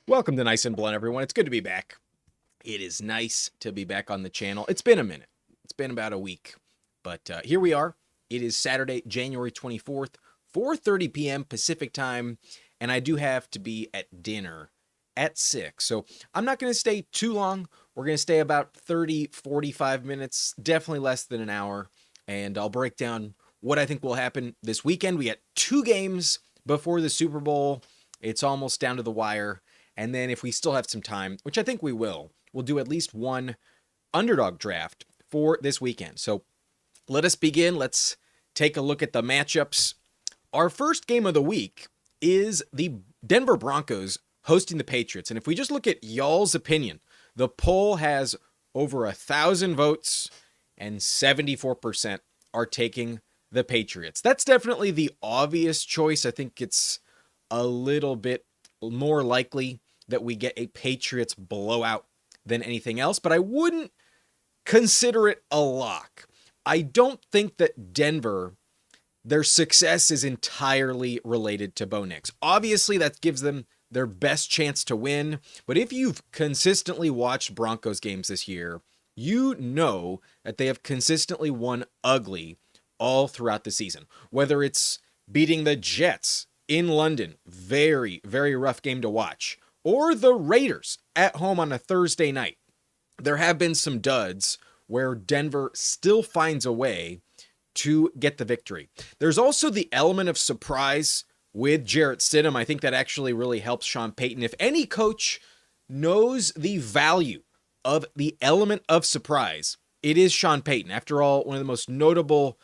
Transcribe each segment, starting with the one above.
Welcome to Nice and Blunt, everyone. It's good to be back. It is nice to be back on the channel. It's been a minute. It's been about a week. But here we are. It is Saturday, January 24th, 4:30 p.m. Pacific time, and I do have to be at dinner at 6. So I'm not going to stay too long. We're going to stay about 30, 45 minutes, definitely less than an hour, and I'll break down what I think will happen this weekend. We got 2 games before the Super Bowl. It's almost down to the wire. And then if we still have some time, which I think we will, we'll do at least one underdog draft for this weekend. So let us begin. Let's take a look at the matchups. Our first game of the week is the Denver Broncos hosting the Patriots. And if we just look at y'all's opinion, the poll has over 1,000 votes and 74% are taking the Patriots. That's definitely the obvious choice. I think it's a little bit more likely that we get a Patriots blowout than anything else, but I wouldn't consider it a lock. I don't think that Denver, their success is entirely related to Bo Nix. Obviously, that gives them their best chance to win, but if you've consistently watched Broncos games this year, you know that they have consistently won ugly all throughout the season. Whether it's beating the Jets in London, very, very rough game to watch, or the Raiders at home on a Thursday night. There have been some duds where Denver still finds a way to get the victory. There's also the element of surprise with Jarrett Stidham. I think that actually really helps Sean Payton. If any coach knows the value of the element of surprise, it is Sean Payton. After all, one of the most notable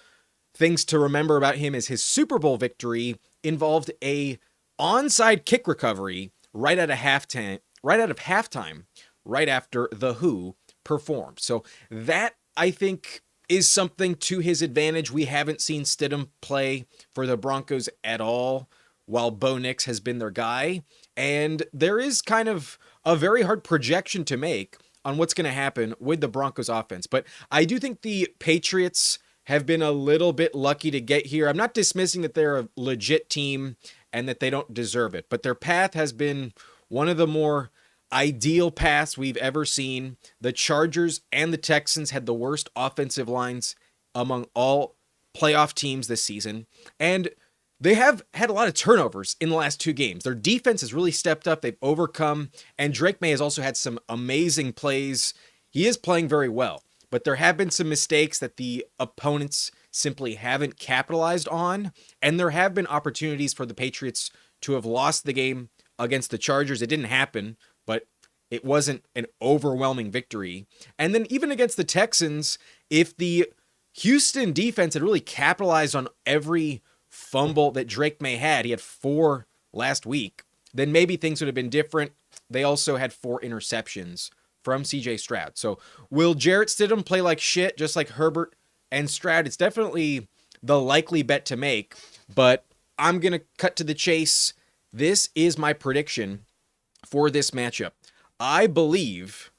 things to remember about him is his Super Bowl victory involved a onside kick recovery right out of halftime, right after The Who performed. So that, I think, is something to his advantage. We haven't seen Stidham play for the Broncos at all, while Bo Nix has been their guy. And there is kind of a very hard projection to make on what's going to happen with the Broncos offense. But I do think the Patriots have been a little bit lucky to get here. I'm not dismissing that they're a legit team and that they don't deserve it, but their path has been one of the more ideal paths we've ever seen. The Chargers and the Texans had the worst offensive lines among all playoff teams this season, and they have had a lot of turnovers in the last 2 games. Their defense has really stepped up. They've overcome, and Drake May has also had some amazing plays. He is playing very well, but there have been some mistakes that the opponents simply haven't capitalized on, and there have been opportunities for the Patriots to have lost the game against the Chargers. It didn't happen, but it wasn't an overwhelming victory. And then even against the Texans, if the Houston defense had really capitalized on every fumble that Drake May had, he had 4 last week, then maybe things would have been different. They also had 4 interceptions from CJ Stroud. So will Jarrett Stidham play like shit, just like Herbert and Stroud? It's definitely the likely bet to make, but I'm going to cut to the chase. This is my prediction for this matchup. I believe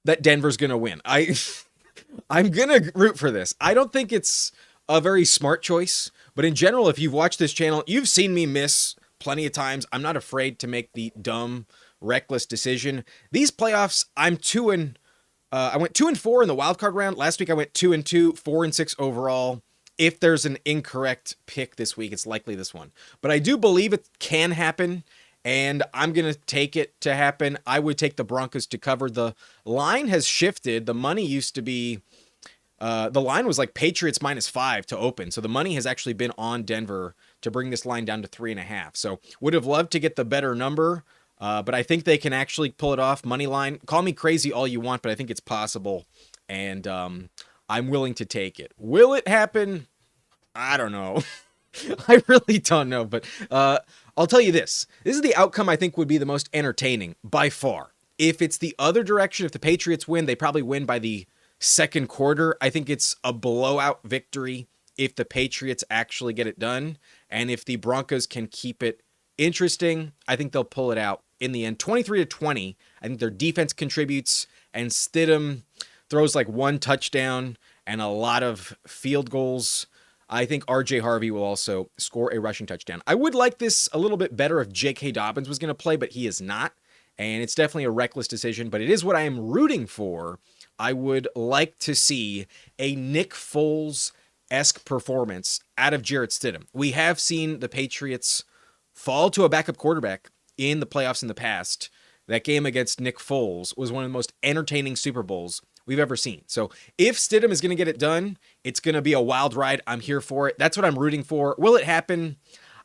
that Denver's going to win. I'm going to root for this. I don't think it's a very smart choice, but in general, if you've watched this channel, you've seen me miss plenty of times. I'm not afraid to make the dumb, reckless decision. These playoffs, I went 2-4 in the wild card round. Last week I went 2-2, 4-6 overall. If there's an incorrect pick this week, it's likely this one. But I do believe it can happen, and I'm going to take it to happen. I would take the Broncos to cover. The line has shifted. The money used to be, the line was like Patriots -5 to open. So the money has actually been on Denver to bring this line down to 3.5. So would have loved to get the better number, but I think they can actually pull it off. Money line, call me crazy all you want, but I think it's possible. And I'm willing to take it. Will it happen? I don't know. I really don't know, but I'll tell you this. This is the outcome I think would be the most entertaining by far. If it's the other direction, if the Patriots win, they probably win by the second quarter. I think it's a blowout victory if the Patriots actually get it done. And if the Broncos can keep it interesting, I think they'll pull it out in the end. 23-20, I think their defense contributes, and Stidham throws like 1 touchdown and a lot of field goals. I think RJ Harvey will also score a rushing touchdown. I would like this a little bit better if J.K. Dobbins was going to play, but he is not. And it's definitely a reckless decision, but it is what I am rooting for. I would like to see a Nick Foles-esque performance out of Jarrett Stidham. We have seen the Patriots fall to a backup quarterback in the playoffs in the past. That game against Nick Foles was one of the most entertaining Super Bowls we've ever seen. So if Stidham is going to get it done, it's going to be a wild ride. I'm here for it. That's what I'm rooting for. Will it happen?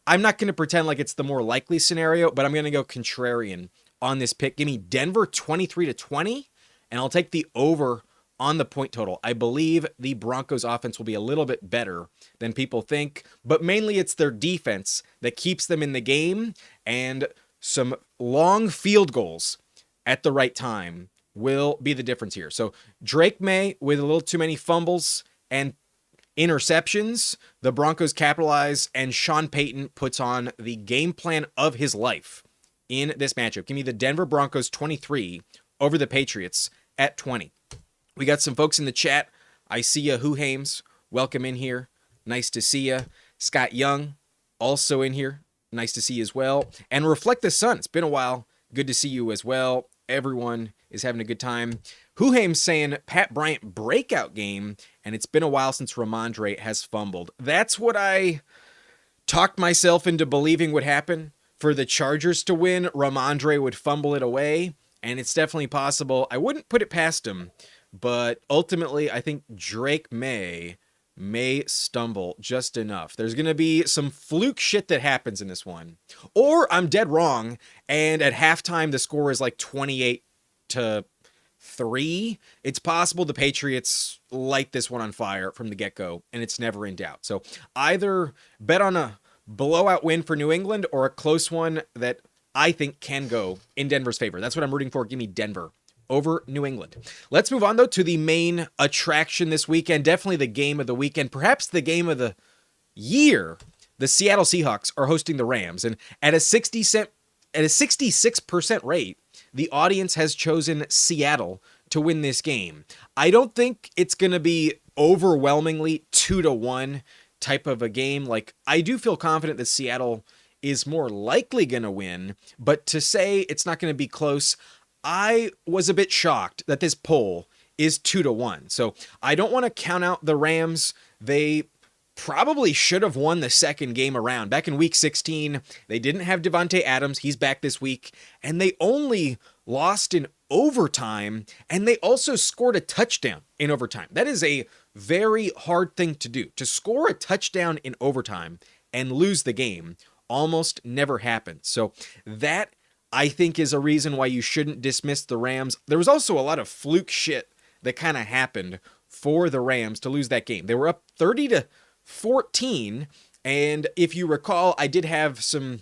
I'm not going to pretend like it's the more likely scenario, but I'm going to go contrarian on this pick. Give me Denver 23-20, and I'll take the over on the point total. I believe the Broncos offense will be a little bit better than people think, but mainly it's their defense that keeps them in the game, and some long field goals at the right time will be the difference here. So Drake May with a little too many fumbles and interceptions, the Broncos capitalize, and Sean Payton puts on the game plan of his life in this matchup. Give me the Denver Broncos 23 over the Patriots at 20. We got some folks in the chat. I see ya, Who Hames. Welcome in here. Nice to see ya. Scott Young, also in here. Nice to see you as well. And Reflect the Sun. It's been a while. Good to see you as well. Everyone is having a good time. Who Hames saying Pat Bryant breakout game, and it's been a while since Ramondre has fumbled. That's what I talked myself into believing would happen. For the Chargers to win, Ramondre would fumble it away, and it's definitely possible. I wouldn't put it past him, but ultimately I think Drake may stumble just enough. There's going to be some fluke shit that happens in this one. Or I'm dead wrong, and at halftime the score is like 28-3. It's possible the Patriots light this one on fire from the get-go, and it's never in doubt. So either bet on a blowout win for New England or a close one that I think can go in Denver's favor. That's what I'm rooting for. Give me Denver over New England. Let's move on, though, to the main attraction this weekend. Definitely the game of the weekend. Perhaps the game of the year. The Seattle Seahawks are hosting the Rams. And at a 66% rate, the audience has chosen Seattle to win this game. I don't think it's going to be overwhelmingly 2-1 type of a game. Like, I do feel confident that Seattle is more likely going to win. But to say it's not going to be close, I was a bit shocked that this poll is 2-1. So I don't want to count out the Rams. They probably should have won the second game around. Back in week 16, they didn't have Devontae Adams. He's back this week. And they only lost in overtime. And they also scored a touchdown in overtime. That is a very hard thing to do. To score a touchdown in overtime and lose the game almost never happens. So that, I think, is a reason why you shouldn't dismiss the Rams. There was also a lot of fluke shit that kind of happened for the Rams to lose that game. They were up 30-14, and if you recall, I did have some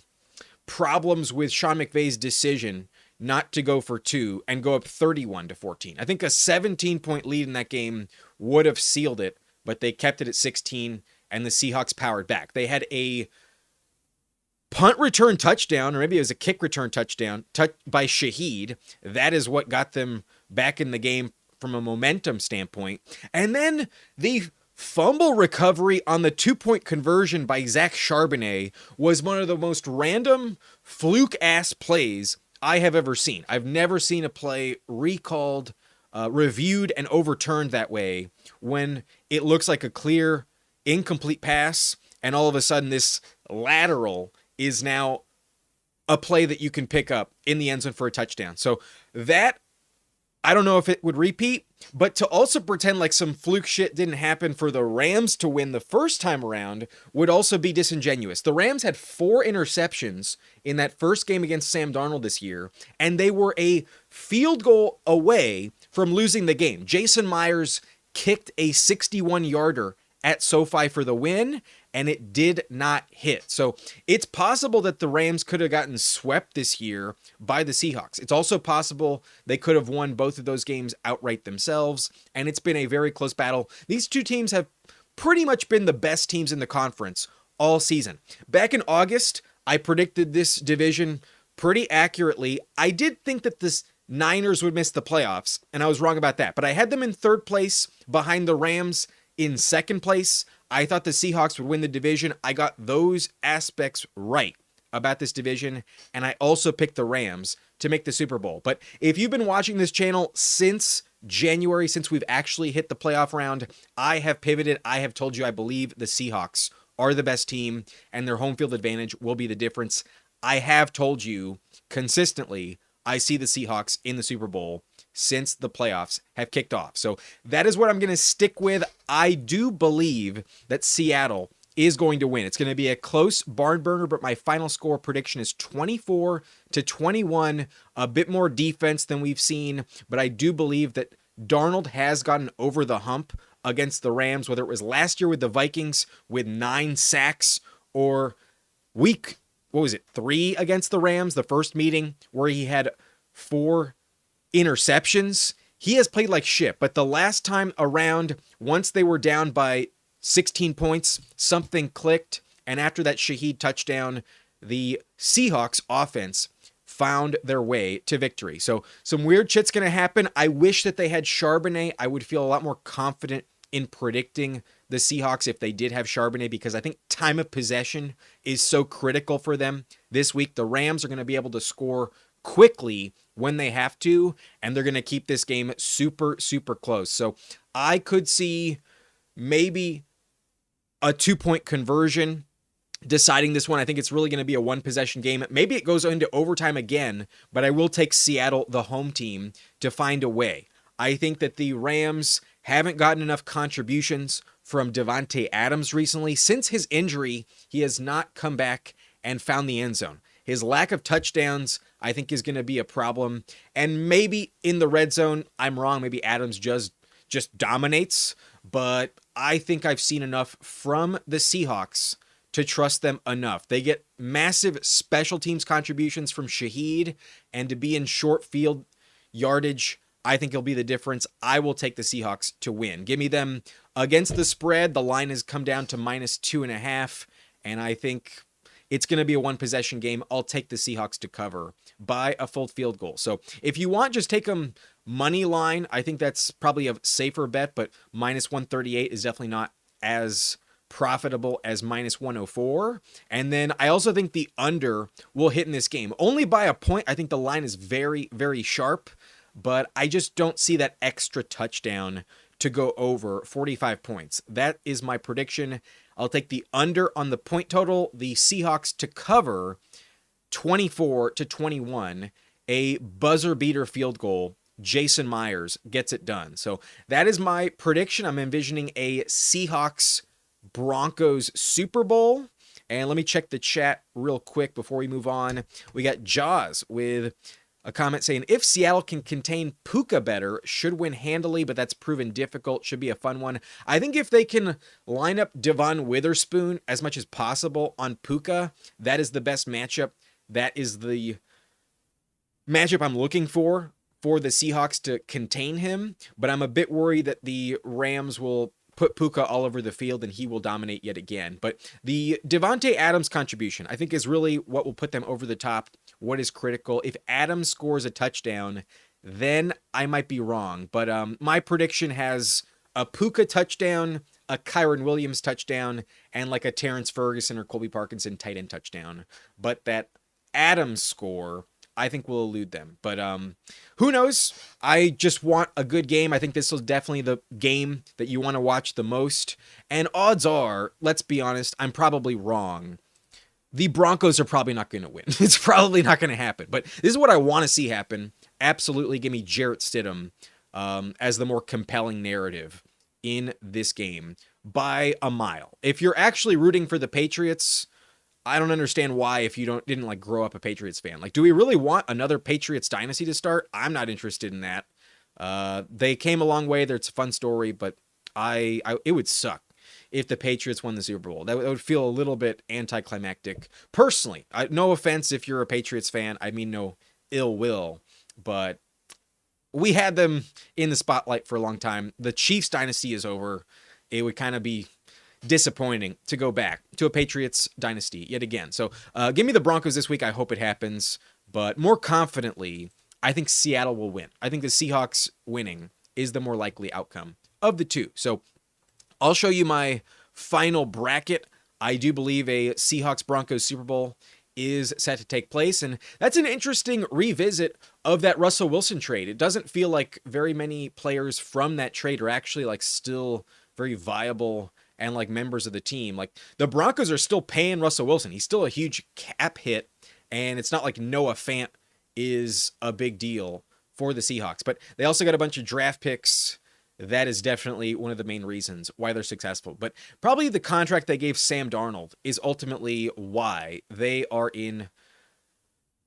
problems with Sean McVay's decision not to go for two and go up 31-14. I think a 17-point lead in that game would have sealed it, but they kept it at 16, and the Seahawks powered back. They had a punt return touchdown, or maybe it was a kick return touchdown by Shaheed. That is what got them back in the game from a momentum standpoint. And then the fumble recovery on the 2-point conversion by Zach Charbonnet was one of the most random fluke-ass plays I have ever seen. I've never seen a play recalled, reviewed, and overturned that way when it looks like a clear, incomplete pass, and all of a sudden this lateral is now a play that you can pick up in the end zone for a touchdown. So that, I don't know if it would repeat, but to also pretend like some fluke shit didn't happen for the Rams to win the first time around would also be disingenuous. The Rams had 4 interceptions in that first game against Sam Darnold this year, and they were a field goal away from losing the game. Jason Myers kicked a 61-yarder at SoFi for the win, and it did not hit. So it's possible that the Rams could have gotten swept this year by the Seahawks. It's also possible they could have won both of those games outright themselves, and it's been a very close battle. These two teams have pretty much been the best teams in the conference all season. Back in August, I predicted this division pretty accurately. I did think that the Niners would miss the playoffs, and I was wrong about that, but I had them in third place behind the Rams in second place. I thought the Seahawks would win the division. I got those aspects right about this division, and I also picked the Rams to make the Super Bowl. But if you've been watching this channel since January, since we've actually hit the playoff round, I have pivoted. I have told you I believe the Seahawks are the best team, and their home field advantage will be the difference. I have told you consistently I see the Seahawks in the Super Bowl since the playoffs have kicked off. So that is what I'm going to stick with. I do believe that Seattle is going to win. It's going to be a close barn burner, but my final score prediction is 24-21, a bit more defense than we've seen, but I do believe that Darnold has gotten over the hump against the Rams, whether it was last year with the Vikings with 9 sacks or week 3 against the Rams, the first meeting where he had 4 interceptions. He has played like shit, but the last time around, once they were down by 16 points, something clicked, and after that Shaheed touchdown, the Seahawks offense found their way to victory. So some weird shit's going to happen. I wish that they had Charbonnet. I would feel a lot more confident in predicting the Seahawks if they did have Charbonnet, because I think time of possession is so critical for them this week. The Rams are going to be able to score quickly when they have to, and they're going to keep this game super, super close. So I could see maybe a 2-point conversion deciding this one. I think it's really going to be a 1-possession game. Maybe it goes into overtime again, but I will take Seattle, the home team, to find a way. I think that the Rams haven't gotten enough contributions from Davante Adams recently. Since his injury, he has not come back and found the end zone. His lack of touchdowns, I think, is going to be a problem. And maybe in the red zone, I'm wrong. Maybe Adams just dominates. But I think I've seen enough from the Seahawks to trust them enough. They get massive special teams contributions from Shaheed, and to be in short field yardage, I think it'll be the difference. I will take the Seahawks to win. Give me them against the spread. The line has come down to -2.5, and I think it's going to be a 1-possession game. I'll take the Seahawks to cover by a full field goal. So if you want, just take them money line. I think that's probably a safer bet, but -138 is definitely not as profitable as -104. And then I also think the under will hit in this game. Only by a point. I think the line is very, very sharp, but I just don't see that extra touchdown to go over 45 points. That is my prediction. I'll take the under on the point total, the Seahawks to cover 24-21, a buzzer beater field goal. Jason Myers gets it done. So that is my prediction. I'm envisioning a Seahawks Broncos Super Bowl. And let me check the chat real quick before we move on. We got Jaws with a comment saying, if Seattle can contain Puka better, should win handily, but that's proven difficult. Should be a fun one. I think if they can line up Devon Witherspoon as much as possible on Puka, that is the best matchup. That is the matchup I'm looking for the Seahawks to contain him. But I'm a bit worried that the Rams will put Puka all over the field and he will dominate yet again. But the Davante Adams contribution, I think, is really what will put them over the top. What is critical. If Adams scores a touchdown, then I might be wrong. But my prediction has a Puka touchdown, a Kyron Williams touchdown, and like a Terrence Ferguson or Colby Parkinson tight end touchdown. But that Adams score, I think, will elude them. But who knows? I just want a good game. I think this is definitely the game that you want to watch the most. And odds are, let's be honest, I'm probably wrong. The Broncos are probably not going to win. It's probably not going to happen. But this is what I want to see happen. Absolutely give me Jarrett Stidham as the more compelling narrative in this game by a mile. If you're actually rooting for the Patriots, I don't understand why, if you didn't like grow up a Patriots fan. Like, do we really want another Patriots dynasty to start? I'm not interested in that. They came a long way. It's a fun story, but it would suck if the Patriots won the Super Bowl. That would feel a little bit anticlimactic. Personally, no offense if you're a Patriots fan. I mean no ill will, but we had them in the spotlight for a long time. The Chiefs dynasty is over. It would kind of be disappointing to go back to a Patriots dynasty yet again. So give me the Broncos this week. I hope it happens. But more confidently, I think Seattle will win. I think the Seahawks winning is the more likely outcome of the two. So I'll show you my final bracket. I do believe a Seahawks Broncos Super Bowl is set to take place, and that's an interesting revisit of that Russell Wilson trade. It doesn't feel like very many players from that trade are actually like still very viable and like members of the team. Like the Broncos are still paying Russell Wilson. He's still a huge cap hit, and it's not like Noah Fant is a big deal for the Seahawks, but they also got a bunch of draft picks. That is definitely one of the main reasons why they're successful. But probably the contract they gave Sam Darnold is ultimately why they are in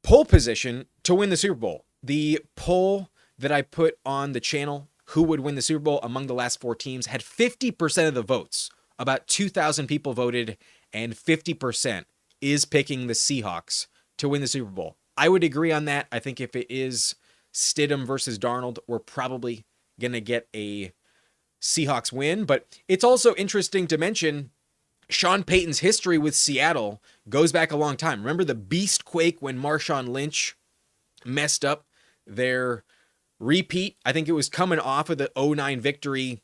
pole position to win the Super Bowl. The poll that I put on the channel, who would win the Super Bowl among the last 4 teams, had 50% of the votes. About 2,000 people voted, and 50% is picking the Seahawks to win the Super Bowl. I would agree on that. I think if it is Stidham versus Darnold, we're probably going to get a Seahawks win. But it's also interesting to mention Sean Payton's history with Seattle goes back a long time. Remember the beast quake when Marshawn Lynch messed up their repeat? I think it was coming off of the 2009 victory.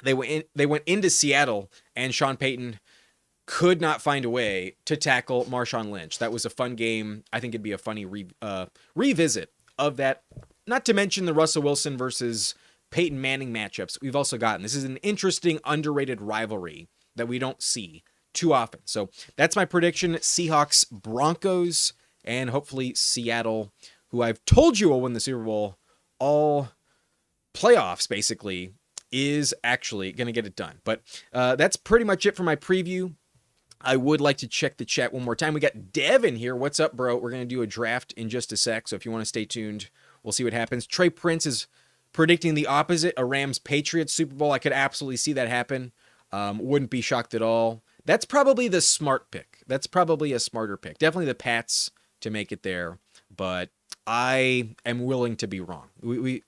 They went into Seattle, and Sean Payton could not find a way to tackle Marshawn Lynch. That was a fun game. I think it'd be a funny revisit of that. Not to mention the Russell Wilson versus Peyton Manning matchups we've also gotten. This is an interesting, underrated rivalry that we don't see too often. So that's my prediction. Seahawks, Broncos, and hopefully Seattle, who I've told you will win the Super Bowl, all playoffs basically, is actually going to get it done. But that's pretty much it for my preview. I would like to check the chat one more time. We got Devin here. What's up, bro? We're going to do a draft in just a sec, so if you want to stay tuned, we'll see what happens. Trey Prince is predicting the opposite, a Rams-Patriots Super Bowl. I could absolutely see that happen. Wouldn't be shocked at all. That's probably the smart pick. That's probably a smarter pick. Definitely the Pats to make it there, but I am willing to be wrong.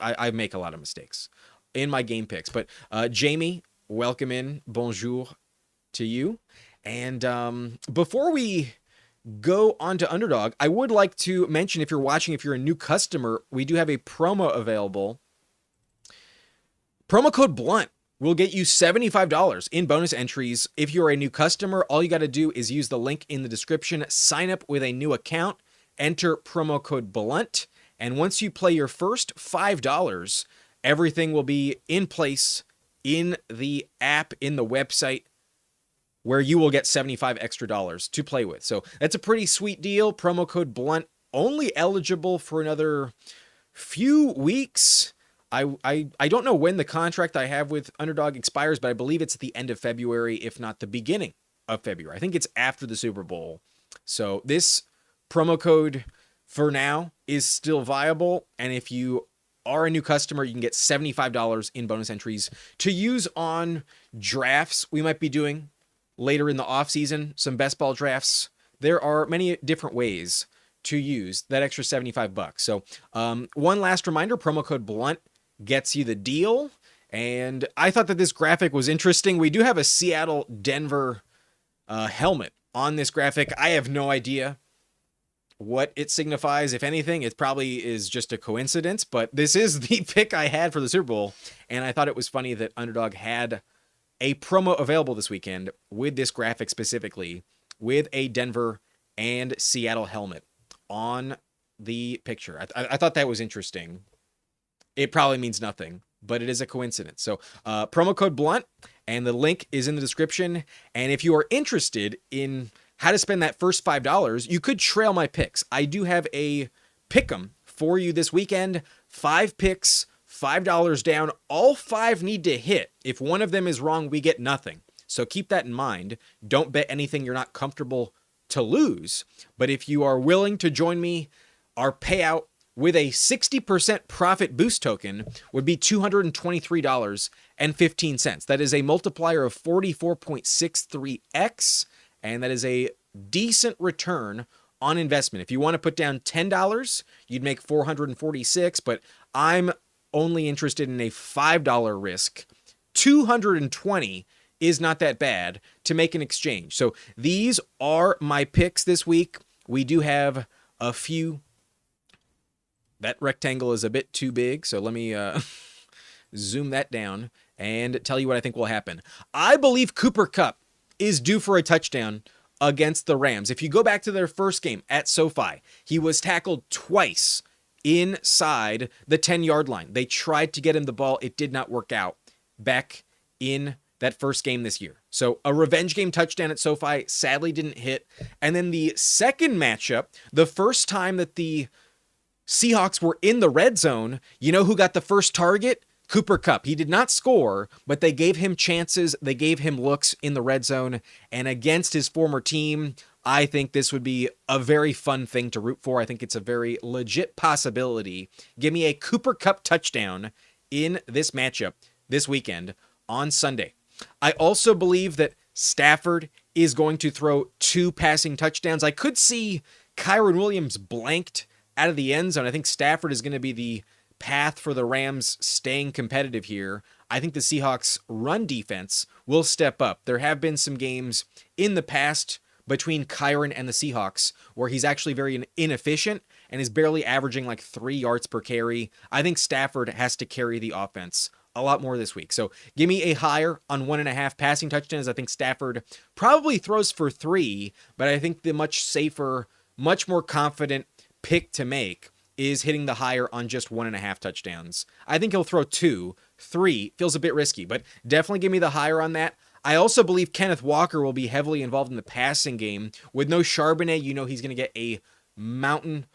I make a lot of mistakes in my game picks. But Jamie, welcome in. Bonjour to you. And before we go on to Underdog, I would like to mention, if you're watching, if you're a new customer, we do have a promo available. Promo code BLUNT will get you $75 in bonus entries. If you're a new customer, all you got to do is use the link in the description, sign up with a new account, enter promo code BLUNT, and once you play your first $5, everything will be in place in the app, in the website, where you will get $75 extra to play with. So that's a pretty sweet deal. Promo code BLUNT, only eligible for another few weeks. I don't know when the contract I have with Underdog expires, but I believe it's at the end of February, if not the beginning of February. I think it's after the Super Bowl. So this promo code for now is still viable. And if you are a new customer, you can get $75 in bonus entries to use on drafts we might be doing later in the off season, some best ball drafts. There are many different ways to use that extra $75. So one last reminder, promo code BLUNT gets you the deal. And I thought that this graphic was interesting. We do have a Seattle-Denver helmet on this graphic. I have no idea what it signifies. If anything, it probably is just a coincidence, but this is the pick I had for the Super Bowl. And I thought it was funny that Underdog had a promo available this weekend with this graphic specifically, with a Denver and Seattle helmet on the picture. I thought that was interesting. It probably means nothing, but it is a coincidence. So promo code BLUNT, and the link is in the description. And if you are interested in how to spend that first $5, you could trail my picks. I do have a pick'em for you this weekend. 5 picks, $5 down. All 5 need to hit. If one of them is wrong, we get nothing. So keep that in mind. Don't bet anything you're not comfortable to lose. But if you are willing to join me, our payout with a 60% profit boost token would be $223.15. That is a multiplier of 44.63x, and that is a decent return on investment. If you want to put down $10, you'd make $446, but I'm only interested in a $5 risk. $220 is not that bad to make an exchange. So these are my picks this week. We do have a few. That rectangle is a bit too big, so let me zoom that down and tell you what I think will happen. I believe Cooper Kupp is due for a touchdown against the Rams. If you go back to their first game at SoFi, he was tackled twice inside the 10-yard line. They tried to get him the ball. It did not work out back in that first game this year. So a revenge game touchdown at SoFi sadly didn't hit. And then the second matchup, the first time that the Seahawks were in the red zone, you know who got the first target? Cooper Kupp. He did not score, but they gave him chances. They gave him looks in the red zone. And against his former team, I think this would be a very fun thing to root for. I think it's a very legit possibility. Give me a Cooper Kupp touchdown in this matchup this weekend on Sunday. I also believe that Stafford is going to throw 2 passing touchdowns. I could see Kyren Williams blanked out of the end zone. I think Stafford is going to be the path for the Rams staying competitive here. I think the Seahawks run defense will step up. There have been some games in the past between Kyren and the Seahawks where he's actually very inefficient and is barely averaging like 3 yards per carry. I think Stafford has to carry the offense a lot more this week. So give me a higher on 1.5 passing touchdowns. I think Stafford probably throws for 3, but I think the much safer, much more confident pick to make is hitting the higher on just 1.5 touchdowns. I think he'll throw 2. 3 feels a bit risky, but definitely give me the higher on that. I also believe Kenneth Walker will be heavily involved in the passing game. With no Charbonnet, you know he's going to get a mountain,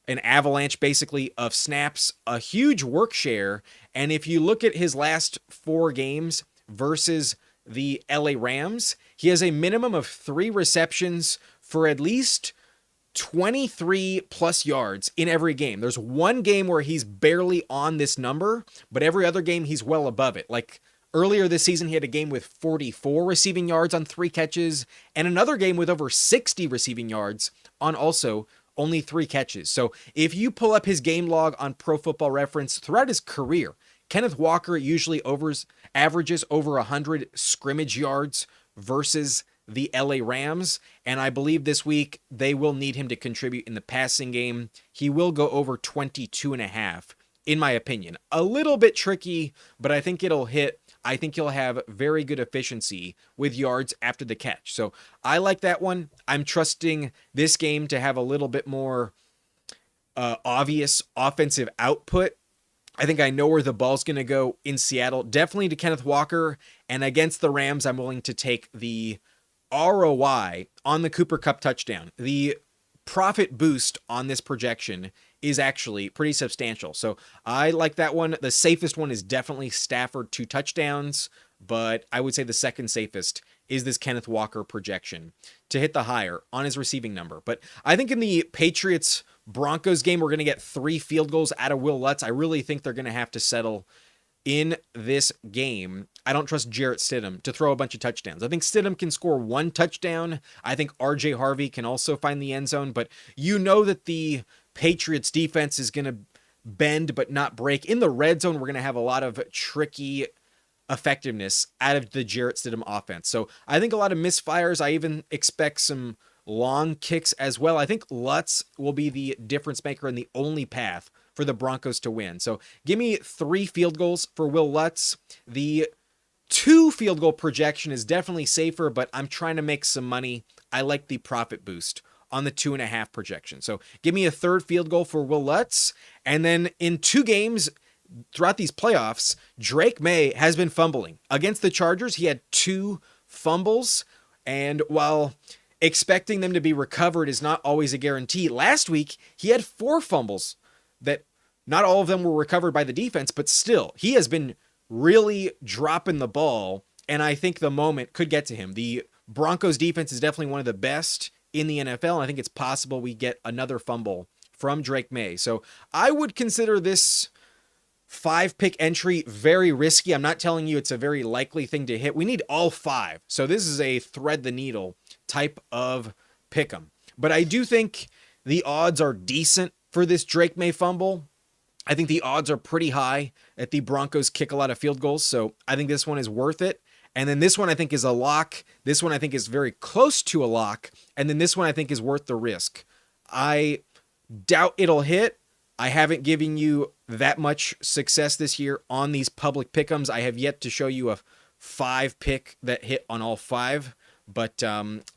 an avalanche basically of snaps, a huge work share. And if you look at his last 4 games versus the LA Rams, he has a minimum of 3 receptions for at least 23 plus yards in every game. There's one game where he's barely on this number, but every other game he's well above it. Like earlier this season, he had a game with 44 receiving yards on 3 catches, and another game with over 60 receiving yards on also only 3 catches. So if you pull up his game log on Pro Football Reference throughout his career, Kenneth Walker usually averages over 100 scrimmage yards versus the LA Rams, and I believe this week they will need him to contribute in the passing game. He will go over 22.5, in my opinion. A little bit tricky, but I think it'll hit. I think he'll have very good efficiency with yards after the catch. So I like that one. I'm trusting this game to have a little bit more obvious offensive output. I think I know where the ball's going to go in Seattle. Definitely to Kenneth Walker. And against the Rams, I'm willing to take the ROI on the Cooper Kupp touchdown. The profit boost on this projection is actually pretty substantial. So I like that one. The safest one is definitely Stafford 2 touchdowns, but I would say the second safest is this Kenneth Walker projection to hit the higher on his receiving number. But I think in the Patriots Broncos game, we're going to get 3 field goals out of Will Lutz. I really think they're going to have to settle in this game. I don't trust Jarrett Stidham to throw a bunch of touchdowns. I think Stidham can score 1 touchdown. I think RJ Harvey can also find the end zone, but you know that the Patriots defense is going to bend but not break. In the red zone, we're going to have a lot of tricky effectiveness out of the Jarrett Stidham offense. So I think a lot of misfires. I even expect some long kicks as well. I think Lutz will be the difference maker and the only path for the Broncos to win. So give me 3 field goals for Will Lutz. The 2 field goal projection is definitely safer, but I'm trying to make some money. I like the profit boost on the 2.5 projection. So give me a 3rd field goal for Will Lutz. And then in 2 games throughout these playoffs, Drake May has been fumbling. Against the Chargers, he had 2 fumbles. And while expecting them to be recovered is not always a guarantee, last week he had 4 fumbles that not all of them were recovered by the defense, but still, he has been really dropping the ball, and I think the moment could get to him. The Broncos defense is definitely one of the best in the NFL, and I think it's possible we get another fumble from Drake May. So I would consider this 5-pick entry very risky. I'm not telling you it's a very likely thing to hit. We need all 5. So this is a thread the needle type of pick 'em. But I do think the odds are decent for this Drake May fumble. I think the odds are pretty high that the Broncos kick a lot of field goals. So I think this one is worth it. And then this one I think is a lock. This one I think is very close to a lock. And then this one I think is worth the risk. I doubt it'll hit. I haven't given you that much success this year on these public pick'ems. I have yet to show you a 5 pick that hit on all 5 But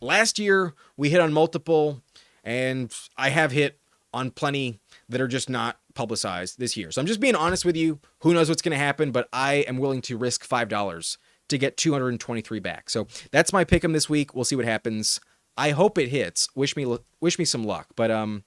last year we hit on multiple, and I have hit on plenty that are just not publicized this year. So I'm just being honest with you. Who knows what's going to happen, but I am willing to risk $5 to get 223 back. So that's my pick 'em this week. We'll see what happens. I hope it hits. Wish me some luck. But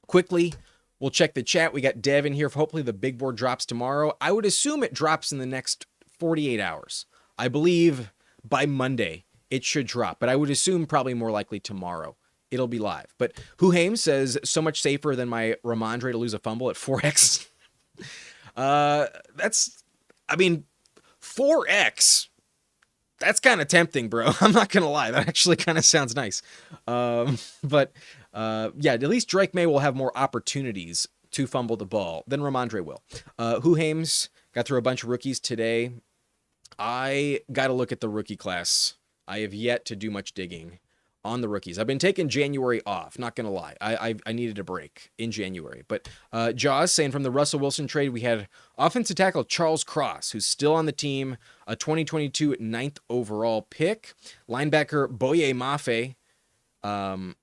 quickly, we'll check the chat. We got Dev in here. Hopefully the big board drops tomorrow. I would assume it drops in the next 48 hours. I believe by Monday it should drop, but I would assume probably more likely tomorrow it'll be live. But Huhaim says, so much safer than my Ramondre to lose a fumble at 4x. That's, I mean, 4x, that's kind of tempting, bro. I'm not going to lie. That actually kind of sounds nice. But yeah, at least Drake May will have more opportunities to fumble the ball than Ramondre will. Huhaim's got through a bunch of rookies today. I got to look at the rookie class. I have yet to do much digging on the rookies. I've been taking January off, not going to lie. I needed a break in January. But Jaws saying from the Russell Wilson trade, we had offensive tackle Charles Cross, who's still on the team, a 2022 9th overall pick. Linebacker Boye Mafe. I'm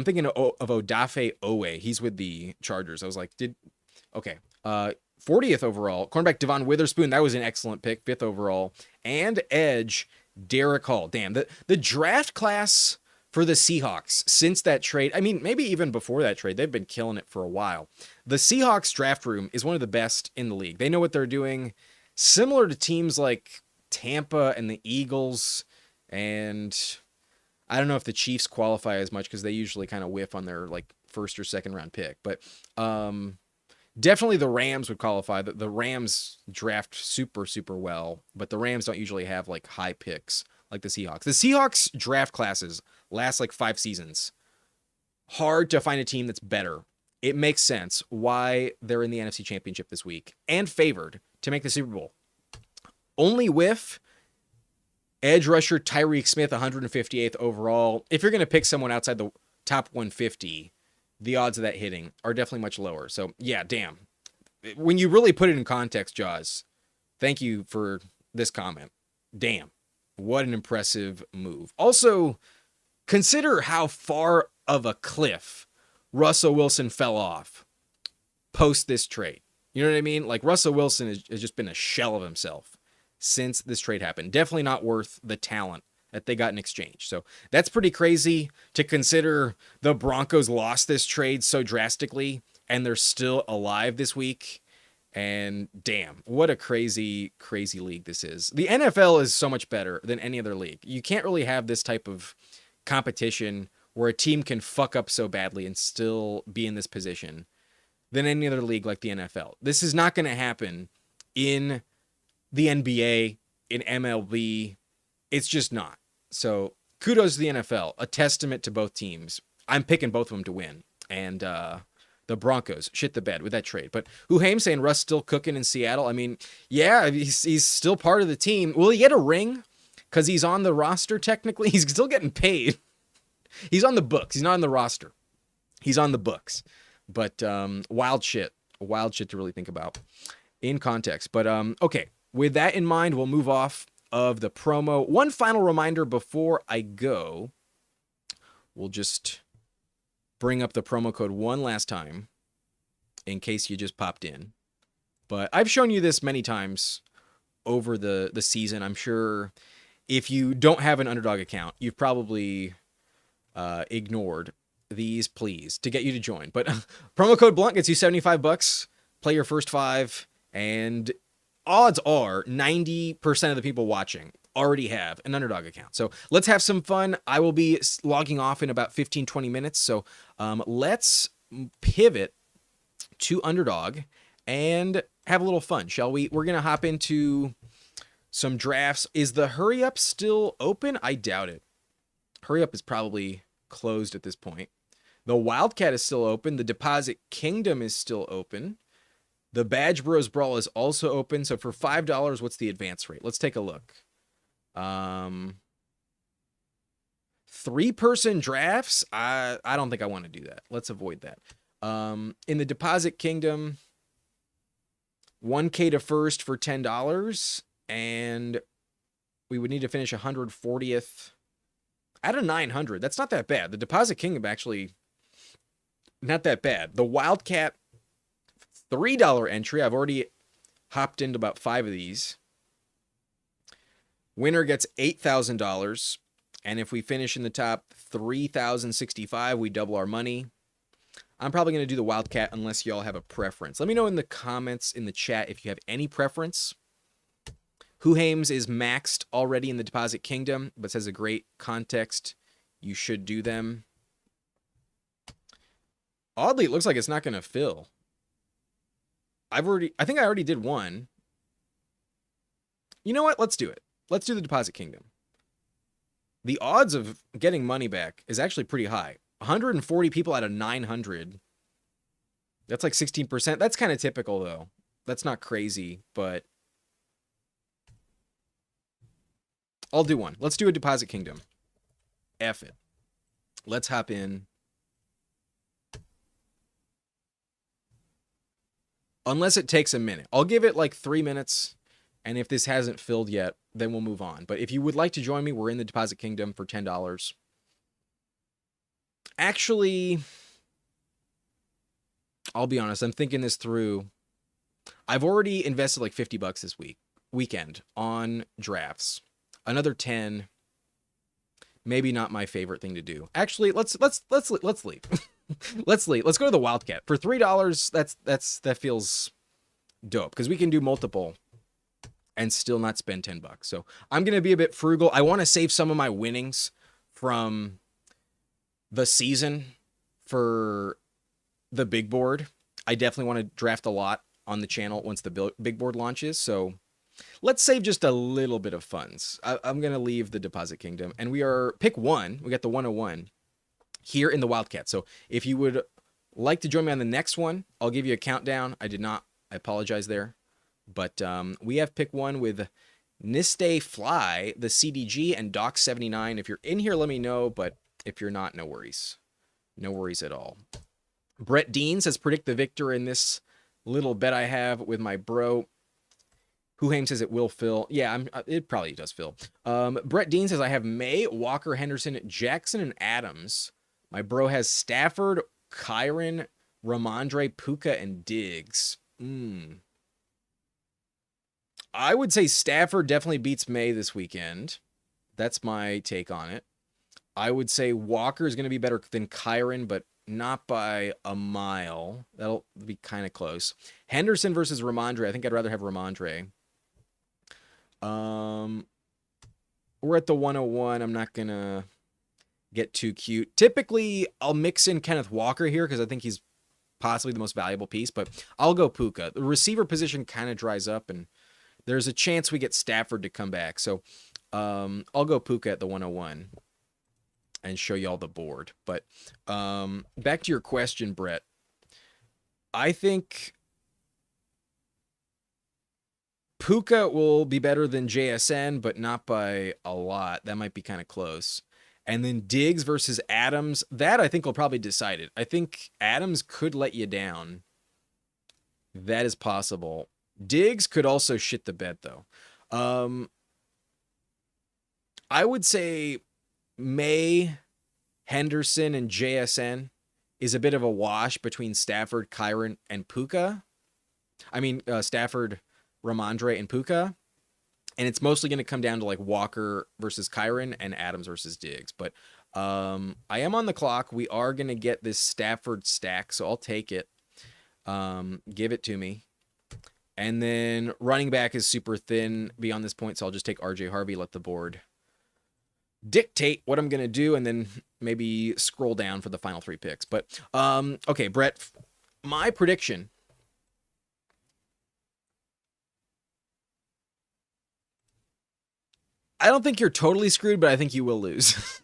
thinking of Odafe Owe. He's with the Chargers. I was like, okay. 40th overall. Cornerback Devon Witherspoon. That was an excellent pick. 5th overall. And edge Derek Hall. Damn, the draft class for the Seahawks since that trade, I mean, maybe even before that trade, they've been killing it for a while. The Seahawks draft room is one of the best in the league. They know what they're doing, similar to teams like Tampa and the Eagles, and I don't know if the Chiefs qualify as much because they usually kind of whiff on their like first or second round pick, but definitely the Rams would qualify. The Rams draft super, super well, but the Rams don't usually have like high picks like the Seahawks. The Seahawks draft classes last like 5 seasons. Hard to find a team that's better. It makes sense why they're in the NFC Championship this week and favored to make the Super Bowl. Only with edge rusher Tyreek Smith, 158th overall. If you're going to pick someone outside the top 150, the odds of that hitting are definitely much lower. So, yeah, damn. When you really put it in context, Jaws, thank you for this comment. Damn. What an impressive move. Also, consider how far of a cliff Russell Wilson fell off post this trade. You know what I mean? Like, Russell Wilson has just been a shell of himself since this trade happened. Definitely not worth the talent that they got in exchange. So that's pretty crazy to consider. The Broncos lost this trade so drastically and they're still alive this week. And damn, what a crazy, crazy league this is. The NFL is so much better than any other league. You can't really have this type of competition where a team can fuck up so badly and still be in this position than any other league like the NFL. This is not going to happen in the NBA, in MLB. It's just not. So kudos to the NFL, a testament to both teams. I'm picking both of them to win. And the Broncos shit the bed with that trade. But Huhaim saying Russ still cooking in Seattle. I mean, yeah, he's still part of the team. Will he get a ring? Because he's on the roster technically. He's still getting paid. He's on the books. He's not on the roster. He's on the books. But wild shit to really think about in context. But okay, with that in mind, we'll move off of the promo. One final reminder before I go. We'll just bring up the promo code one last time in case you just popped in. But I've shown you this many times over the season. I'm sure if you don't have an Underdog account, you've probably ignored these pleas to get you to join. But promo code Blunt gets you $75. Play your first 5, and odds are 90% of the people watching already have an Underdog account. So let's have some fun. I will be logging off in about 15-20 minutes. So let's pivot to Underdog and have a little fun, shall we? We're going to hop into some drafts. Is the Hurry Up still open? I doubt it. Hurry Up is probably closed at this point. The Wildcat is still open. The Deposit Kingdom is still open. The Badge Bros Brawl is also open. So for $5, what's the advance rate? Let's take a look. 3-person drafts? I don't think I want to do that. Let's avoid that. In the Deposit Kingdom, 1K to first for $10 and We would need to finish 140th out of 900. That's not that bad. The Deposit Kingdom actually not that bad. The Wildcat $3 entry. I've already hopped into about 5 of these. Winner gets $8,000. And if we finish in the top 3,065, we double our money. I'm probably going to do the Wildcat unless y'all have a preference. Let me know in the comments in the chat if you have any preference. Huhames is maxed already in the Deposit Kingdom, but says a great context. You should do them. Oddly, it looks like it's not going to fill. I think I already did one. You know what? Let's do it. Let's do the Deposit Kingdom. The odds of getting money back is actually pretty high. 140 people out of 900. That's like 16%. That's kind of typical, though. That's not crazy, but I'll do one. Let's do a Deposit Kingdom. F it. Let's hop in. Unless it takes a minute. I'll give it like 3 minutes. And if this hasn't filled yet, then we'll move on. But if you would like to join me, we're in the Deposit Kingdom for $10. Actually, I'll be honest. I'm thinking this through. I've already invested like $50 this weekend on drafts. Another 10. Maybe not my favorite thing to do. Actually, let's leave. Let's leave. Let's go to the Wildcat for $3. That feels dope because we can do multiple and still not spend $10. So I'm gonna be a bit frugal. I want to save some of my winnings from the season for the big board. I definitely want to draft a lot on the channel once the big board launches. So let's save just a little bit of funds. I'm gonna leave the Deposit Kingdom, and we are pick 1. We got the 101 here in the Wildcat. So if you would like to join me on the next one, I'll give you a countdown. I did not. I apologize there. But we have pick 1 with Niste Fly, the CDG, and Doc79. If you're in here, let me know. But if you're not, no worries. No worries at all. Brett Dean says, predict the victor in this little bet I have with my bro. Huhaim says it will fill. Yeah, it probably does fill. Brett Dean says, I have May, Walker, Henderson, Jackson, and Adams. My bro has Stafford, Kyron, Ramondre, Puka, and Diggs. I would say Stafford definitely beats May this weekend. That's my take on it. I would say Walker is going to be better than Kyron, but not by a mile. That'll be kind of close. Henderson versus Ramondre. I think I'd rather have Ramondre. We're at the 101. I'm not going to get too cute. Typically, I'll mix in Kenneth Walker here because I think he's possibly the most valuable piece, but I'll go Puka. The receiver position kind of dries up, and there's a chance we get Stafford to come back. So I'll go Puka at the 101 and show you all the board. But back to your question, Brett. I think Puka will be better than JSN, but not by a lot. That might be kind of close. And then Diggs versus Adams, that I think will probably decide it. I think Adams could let you down. That is possible. Diggs could also shit the bed, though. I would say May, Henderson, and JSN is a bit of a wash between Stafford, Kyron, and Puka. Stafford, Ramondre, and Puka. And it's mostly going to come down to like Walker versus Kyron and Adams versus Diggs. But I am on the clock. We are going to get this Stafford stack, so I'll take it. Give it to me. And then running back is super thin beyond this point, so I'll just take RJ Harvey, let the board dictate what I'm going to do, and then maybe scroll down for the final 3 picks. But, okay, Brett, my prediction. I don't think you're totally screwed, but I think you will lose.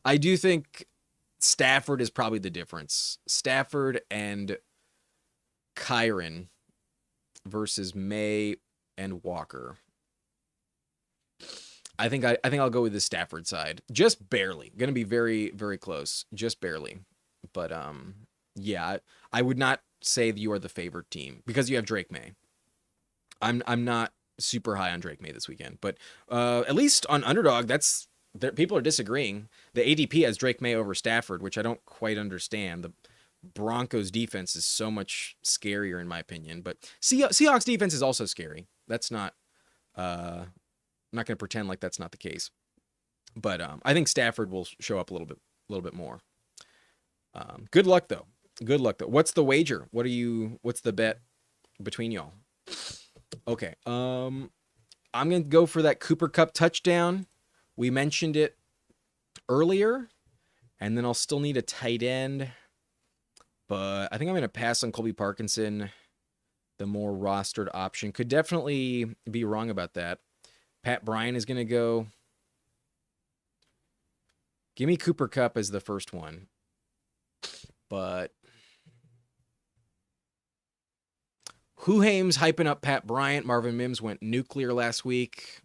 I do think Stafford is probably the difference. Stafford and Kyron versus May and Walker. I think I'll go with the Stafford side. Just barely. Going to be very, very close. Just barely. But yeah, I would not say that you are the favorite team because you have Drake May. I'm not super high on Drake May this weekend. But at least on Underdog, people are disagreeing. The ADP has Drake May over Stafford, which I don't quite understand. The Broncos defense is so much scarier in my opinion, but Seahawks defense is also scary. That's not, I'm not going to pretend like that's not the case, but I think Stafford will show up a little bit more. Good luck though. What's the wager? What's the bet between y'all? Okay. I'm going to go for that Cooper Kupp touchdown. We mentioned it earlier, and then I'll still need a tight end. But I think I'm going to pass on Colby Parkinson, the more rostered option. Could definitely be wrong about that. Pat Bryant is going to go. Give me Cooper Kupp as the first one. But Huhame's hyping up Pat Bryant. Marvin Mims went nuclear last week.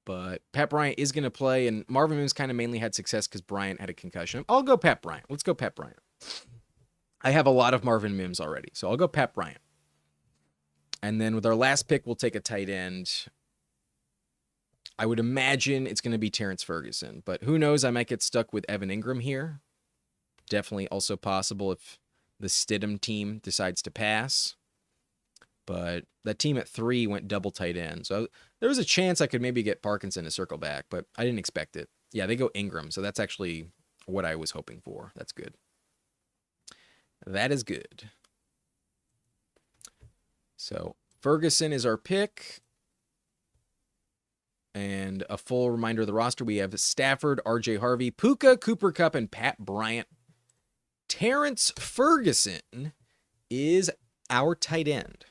But Pat Bryant is going to play, and Marvin Mims kind of mainly had success because Bryant had a concussion. I'll go Pat Bryant. Let's go Pat Bryant. I have a lot of Marvin Mims already, so I'll go Pat Bryant. And then with our last pick, we'll take a tight end. I would imagine it's going to be Terrence Ferguson, but who knows? I might get stuck with Evan Ingram here. Definitely also possible if the Stidham team decides to pass. But that team at 3 went double tight end. So there was a chance I could maybe get Parkinson to circle back, but I didn't expect it. Yeah, they go Ingram. So that's actually what I was hoping for. That's good. That is good. So Ferguson is our pick. And a full reminder of the roster. We have Stafford, RJ Harvey, Puka, Cooper Kupp, and Pat Bryant. Terrence Ferguson is our tight end.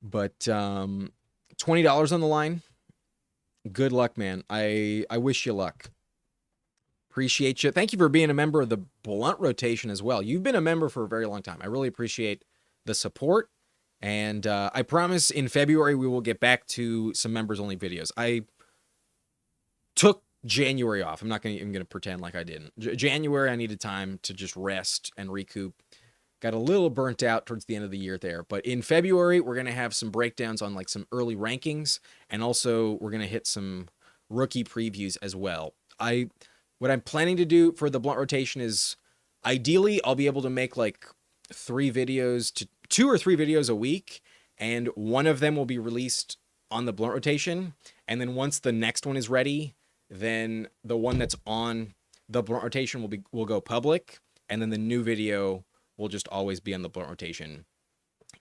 But $20 on the line. Good luck, man. I wish you luck. Appreciate you. Thank you for being a member of the Blunt Rotation as well. You've been a member for a very long time. I really appreciate the support. And I promise in February we will get back to some members-only videos. I took January off. I'm not even going to pretend like I didn't. January, I needed time to just rest and recoup. Got a little burnt out towards the end of the year there. But in February, we're going to have some breakdowns on like some early rankings. And also, we're going to hit some rookie previews as well. What I'm planning to do for the Blunt Rotation is, ideally, I'll be able to make like 2 or 3 videos a week. And one of them will be released on the Blunt Rotation. And then once the next one is ready, then the one that's on the Blunt Rotation will go public. And then the new video will just always be on the Blunt Rotation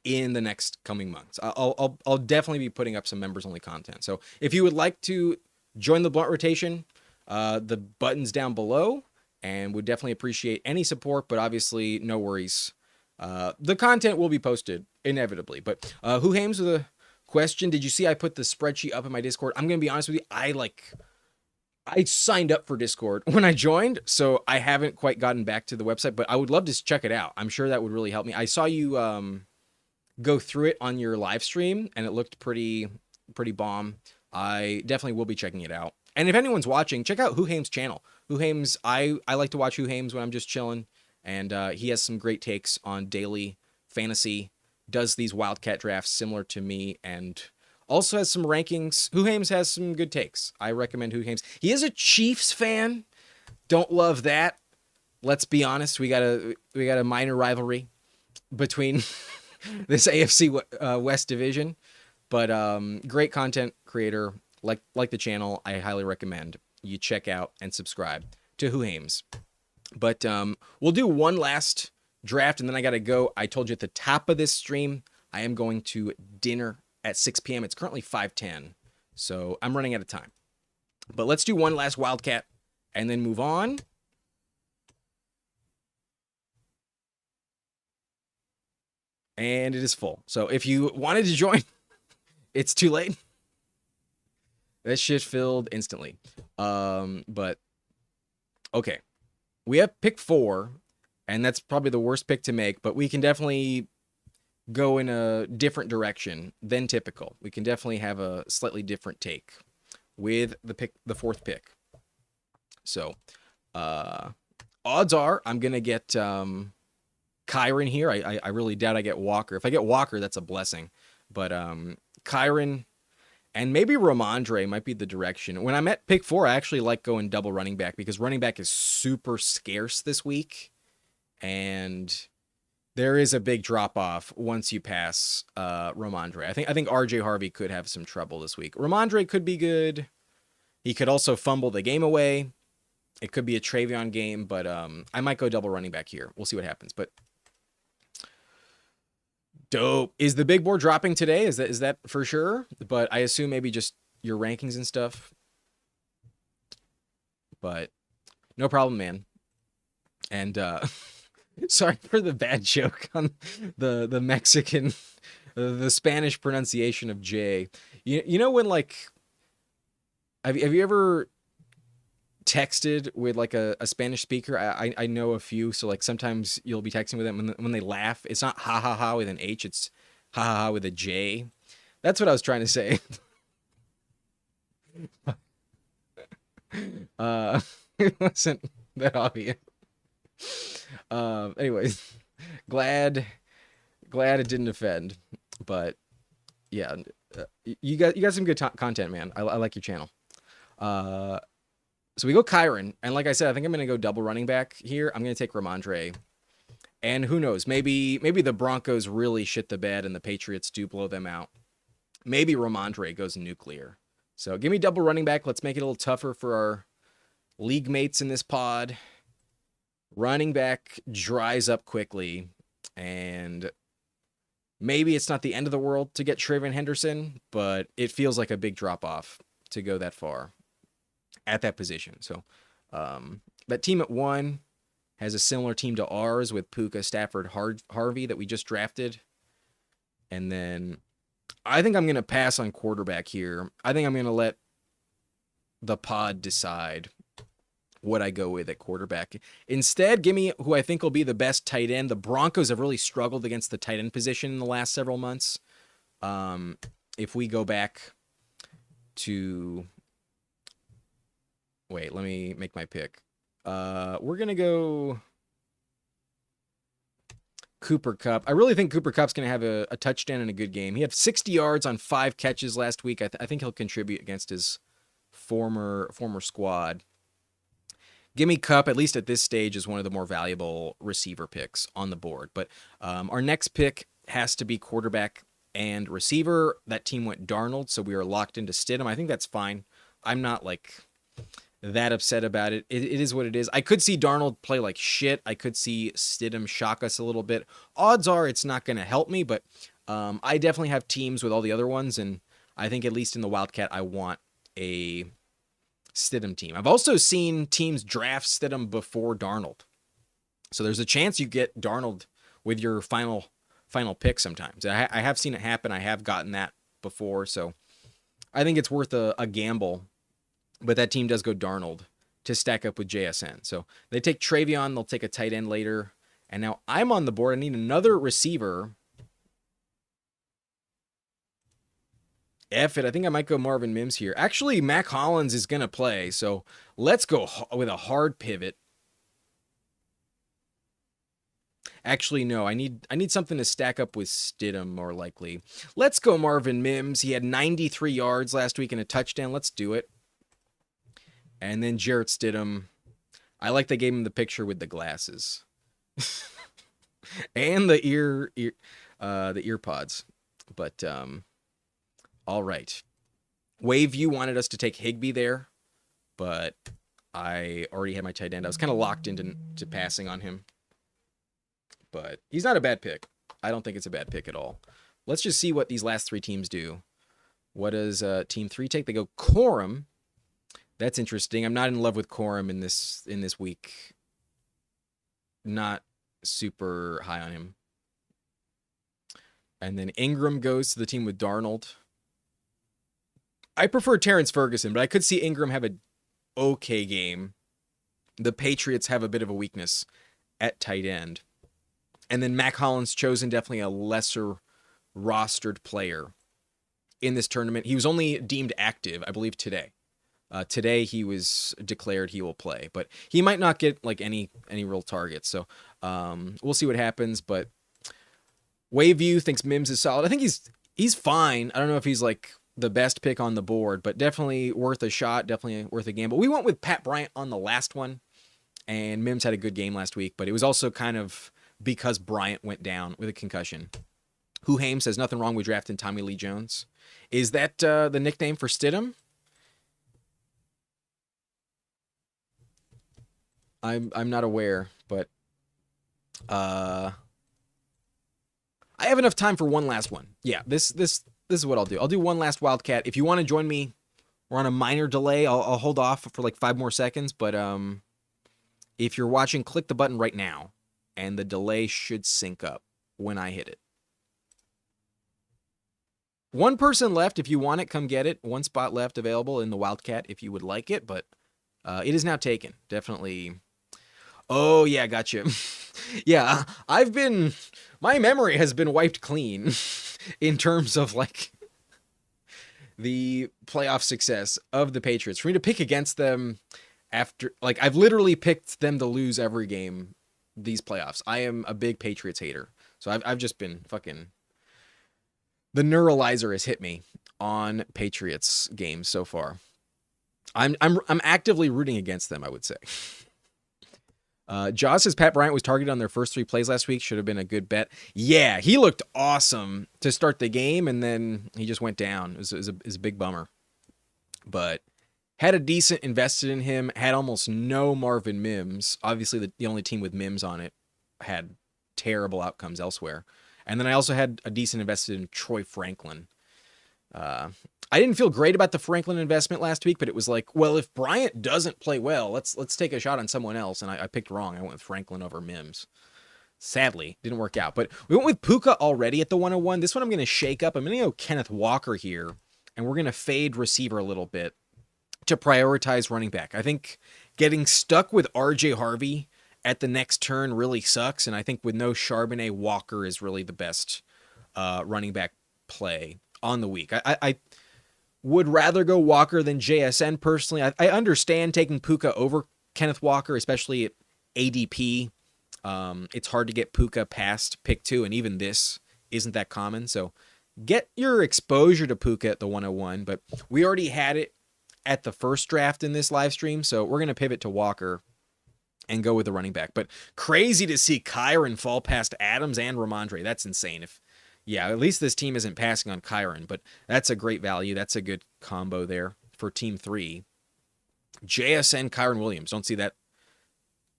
in the next coming months. I'll definitely be putting up some members only content. So if you would like to join the Blunt Rotation, the button's down below, and would definitely appreciate any support, but obviously no worries. The content will be posted inevitably, but who Hames with a question? Did you see I put the spreadsheet up in my Discord? I'm going to be honest with you. I signed up for Discord when I joined, so I haven't quite gotten back to the website, but I would love to check it out. I'm sure that would really help me. I saw you go through it on your live stream, and it looked pretty bomb. I definitely will be checking it out. And if anyone's watching, check out Who Hames' channel. Who Hames, I like to watch Who Hames when I'm just chilling, and he has some great takes on daily fantasy, does these Wildcat drafts similar to me, and also has some rankings. Who Hames has some good takes. I recommend Who Hames. He is a Chiefs fan. Don't love that. Let's be honest. We got a minor rivalry between this AFC West division, but great content creator. Like the channel, I highly recommend you check out and subscribe to Who Hames. But we'll do one last draft, and then I got to go. I told you at the top of this stream, I am going to dinner at 6 p.m. It's currently 5:10, so I'm running out of time. But let's do one last Wildcat and then move on. And it is full. So if you wanted to join, it's too late. That shit filled instantly. But okay. We have pick 4, and that's probably the worst pick to make, but we can definitely go in a different direction than typical. We can definitely have a slightly different take with the 4th pick. So, odds are I'm going to get Kyron here. I really doubt I get Walker. If I get Walker, that's a blessing. But Kyron and maybe Ramondre might be the direction. When I'm at pick 4, I actually like going double running back because running back is super scarce this week. And there is a big drop off once you pass Ramondre. I think RJ Harvey could have some trouble this week. Ramondre could be good. He could also fumble the game away. It could be a Travion game, but I might go double running back here. We'll see what happens. But dope. Is the big board dropping today? Is that for sure? But I assume maybe just your rankings and stuff. But no problem, man. And sorry for the bad joke on the Mexican, the Spanish pronunciation of J. You know when like, have you ever texted with like a Spanish speaker? I know a few, so like sometimes you'll be texting with them when they laugh. It's not ha ha ha with an H, it's ha ha ha with a J. That's what I was trying to say. It wasn't that obvious. Anyways, glad it didn't offend, but yeah, you got some good content, man. I like your channel. So we go Kyron, and like I said, I think I'm gonna go double running back here. I'm gonna take Ramondre, and who knows, maybe the Broncos really shit the bed and the Patriots do blow them out. Maybe Ramondre goes nuclear. So give me double running back. Let's make it a little tougher for our league mates in this pod. Running back dries up quickly, and maybe it's not the end of the world to get Travion Henderson, but it feels like a big drop-off to go that far at that position. So that team at 1 has a similar team to ours with Puka, Stafford, Harvey that we just drafted. And then I think I'm going to pass on quarterback here. I think I'm going to let the pod decide what I go with at quarterback. Instead, give me who I think will be the best tight end. The Broncos have really struggled against the tight end position in the last several months. If we go back to... Wait, let me make my pick. We're going to go Cooper Kupp. I really think Cooper Kupp's going to have a touchdown and a good game. He had 60 yards on 5 catches last week. I think he'll contribute against his former squad. Give me Kupp, at least at this stage, is one of the more valuable receiver picks on the board. But our next pick has to be quarterback and receiver. That team went Darnold, so we are locked into Stidham. I think that's fine. I'm not like that upset about it. It is what it is. I could see Darnold play like shit. I could see Stidham shock us a little bit. Odds are it's not going to help me, but I definitely have teams with all the other ones, and I think at least in the Wildcat, I want a Stidham team. I've also seen teams draft Stidham before Darnold. So there's a chance you get Darnold with your final pick sometimes. I have seen it happen. I have gotten that before. So I think it's worth a gamble. But that team does go Darnold to stack up with JSN. So they take Travion. They'll take a tight end later. And now I'm on the board. I need another receiver. F it. I think I might go Marvin Mims here. Actually, Mac Hollins is going to play. So let's go with a hard pivot. Actually, no. I need something to stack up with Stidham more likely. Let's go Marvin Mims. He had 93 yards last week and a touchdown. Let's do it. And then Jarrett Stidham. I like they gave him the picture with the glasses. And the ear pods. But all right. Waveview wanted us to take Higbee there, but I already had my tight end. I was kind of locked into passing on him. But he's not a bad pick. I don't think it's a bad pick at all. Let's just see what these last 3 teams do. What does Team 3 take? They go Corum. That's interesting. I'm not in love with Corum in this week. Not super high on him. And then Ingram goes to the team with Darnold. I prefer Terrence Ferguson, but I could see Ingram have an okay game. The Patriots have a bit of a weakness at tight end. And then Mac Hollins chosen, definitely a lesser rostered player in this tournament. He was only deemed active, I believe, today. Today he was declared he will play, but he might not get like any real targets. So We'll see what happens, but Waveview thinks Mims is solid. I think he's fine. I don't know if he's like the best pick on the board, but definitely worth a shot, definitely worth a gamble. We went with Pat Bryant on the last one, and Mims had a good game last week, but it was also kind of because Bryant went down with a concussion. Who Haim says nothing wrong with drafting Tommy Lee Jones. Is that the nickname for Stidham? I'm not aware, but I have enough time for one last one. Yeah, this is what I'll do. I'll do one last Wildcat. If you want to join me, we're on a minor delay. I'll hold off for like 5 more seconds, but if you're watching, click the button right now, and the delay should sync up when I hit it. One person left. If you want it, come get it. One spot left available in the Wildcat if you would like it, but it is now taken. Definitely. Oh, yeah, gotcha. Yeah, my memory has been wiped clean in terms of like the playoff success of the Patriots. For me to pick against them after, like, I've literally picked them to lose every game these playoffs. I am a big Patriots hater. So I've just been fucking, the neuralizer has hit me on Patriots games so far. I'm actively rooting against them, I would say. Jaws says Pat Bryant was targeted on their first 3 plays last week. Should have been a good bet. Yeah, he looked awesome to start the game, and then he just went down. It was a big bummer. But had a decent invested in him. Had almost no Marvin Mims. Obviously, the only team with Mims on it had terrible outcomes elsewhere. And then I also had a decent invested in Troy Franklin. I didn't feel great about the Franklin investment last week, but it was like, well, if Bryant doesn't play well, let's take a shot on someone else. And I picked wrong. I went with Franklin over Mims. Sadly, didn't work out. But we went with Puka already at the 101. This one I'm going to shake up. I'm going to go Kenneth Walker here, and we're going to fade receiver a little bit to prioritize running back. I think getting stuck with RJ Harvey at the next turn really sucks, and I think with no Charbonnet, Walker is really the best running back play on the week. I would rather go Walker than JSN personally. I understand taking Puka over Kenneth Walker, especially at ADP. It's hard to get Puka past pick 2, and even this isn't that common. So get your exposure to Puka at the 101, but we already had it at the first draft in this live stream, so we're going to pivot to Walker and go with the running back. But crazy to see Kyron fall past Adams and Ramondre. That's insane. Yeah, at least this team isn't passing on Kyron, but that's a great value. That's a good combo there for Team 3. JSN, Kyron Williams. Don't see that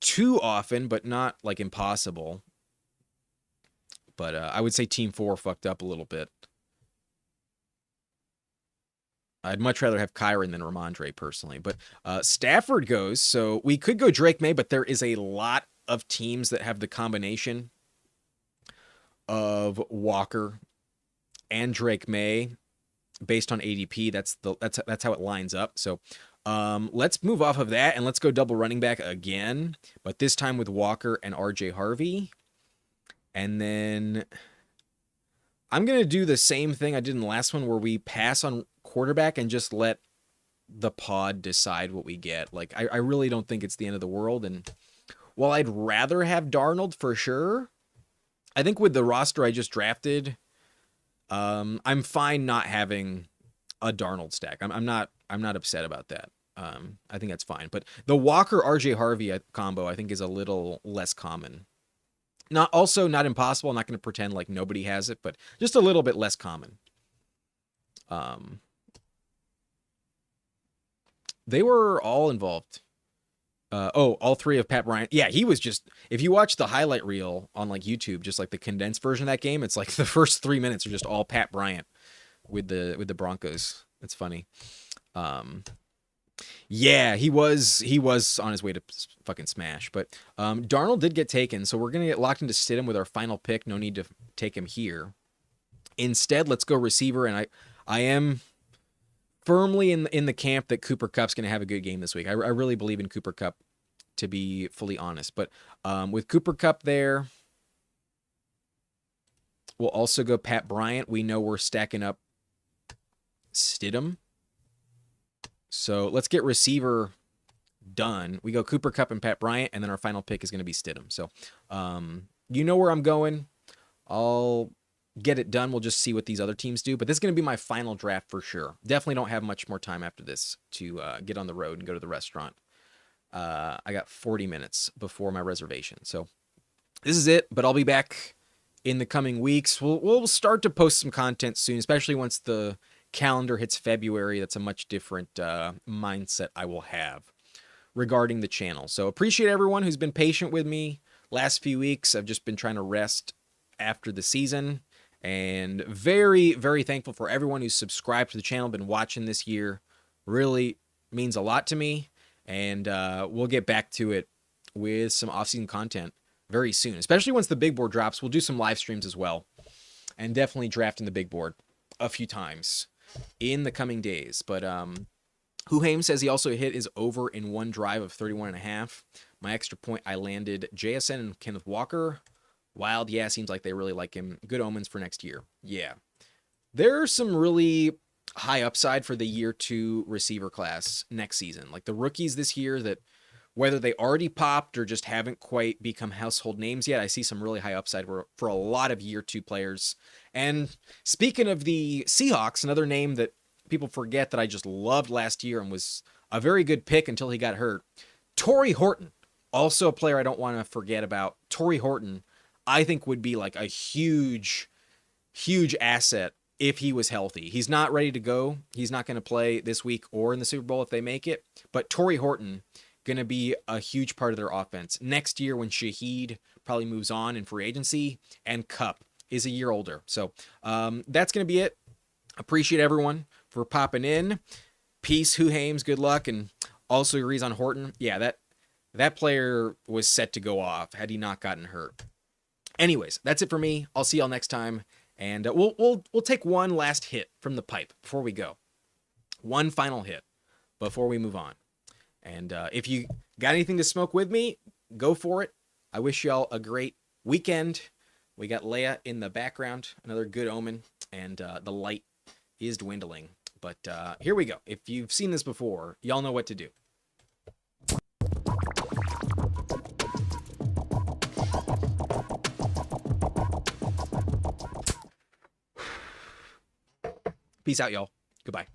too often, but not like impossible. But I would say Team 4 fucked up a little bit. I'd much rather have Kyron than Ramondre personally. But Stafford goes, so we could go Drake May, but there is a lot of teams that have the combination of Walker and Drake May based on ADP. That's how it lines up. So let's move off of that and let's go double running back again, but this time with Walker and RJ Harvey. And then I'm going to do the same thing I did in the last one where we pass on quarterback and just let the pod decide what we get. Like, I really don't think it's the end of the world. And while I'd rather have Darnold for sure, I think with the roster I just drafted, I'm fine not having a Darnold stack. I'm not upset about that. I think that's fine. But the Walker RJ Harvey combo I think is a little less common. Not impossible. I'm not going to pretend like nobody has it, but just a little bit less common. They were all involved. All 3 of Pat Bryant. Yeah, he was just, if you watch the highlight reel on like YouTube, just like the condensed version of that game, it's like the first 3 minutes are just all Pat Bryant with the Broncos. That's funny. Yeah, he was on his way to fucking smash, but Darnold did get taken, so we're gonna get locked into Stidham with our final pick. No need to take him here. Instead, let's go receiver, and I am firmly in the camp that Cooper Kupp's gonna have a good game this week. I really believe in Cooper Kupp, to be fully honest. But with Cooper Kupp there, we'll also go Pat Bryant. We know we're stacking up Stidham. So let's get receiver done, we go Cooper Kupp and Pat Bryant, and then our final pick is going to be Stidham. So you know where I'm going. I'll get it done. We'll just see what these other teams do. But this is going to be my final draft for sure. Definitely don't have much more time after this to get on the road and go to the restaurant. I got 40 minutes before my reservation. So this is it, but I'll be back in the coming weeks. We'll start to post some content soon, especially once the calendar hits February. That's a much different mindset I will have regarding the channel. So appreciate everyone who's been patient with me last few weeks. I've just been trying to rest after the season, and very, very thankful for everyone who's subscribed to the channel, been watching this year. Really means a lot to me, and we'll get back to it with some off-season content very soon, especially once the big board drops. We'll do some live streams as well, and definitely drafting the big board a few times in the coming days. But Huhaim says he also hit his over in one drive of 31.5. My extra point, I landed JSN and Kenneth Walker. Wild, yeah, seems like they really like him. Good omens for next year. Yeah. There's some really high upside for the year 2 receiver class next season. Like the rookies this year that, whether they already popped or just haven't quite become household names yet, I see some really high upside for a lot of year 2 players. And speaking of the Seahawks, another name that people forget that I just loved last year and was a very good pick until he got hurt, Torrey Horton. Also a player I don't want to forget about. Torrey Horton, I think, would be like a huge, huge asset if he was healthy. He's not ready to go. He's not going to play this week or in the Super Bowl if they make it. But Torrey Horton, going to be a huge part of their offense. Next year when Shaheed probably moves on in free agency and Kupp is a year older. So that's going to be it. Appreciate everyone for popping in. Peace, Huhaims, good luck. And also agrees on Horton. Yeah, that player was set to go off had he not gotten hurt. Anyways, that's it for me. I'll see y'all next time. And we'll take one last hit from the pipe before we go. One final hit before we move on. And if you got anything to smoke with me, go for it. I wish y'all a great weekend. We got Leia in the background, another good omen, and the light is dwindling. But here we go. If you've seen this before, y'all know what to do. Peace out, y'all. Goodbye.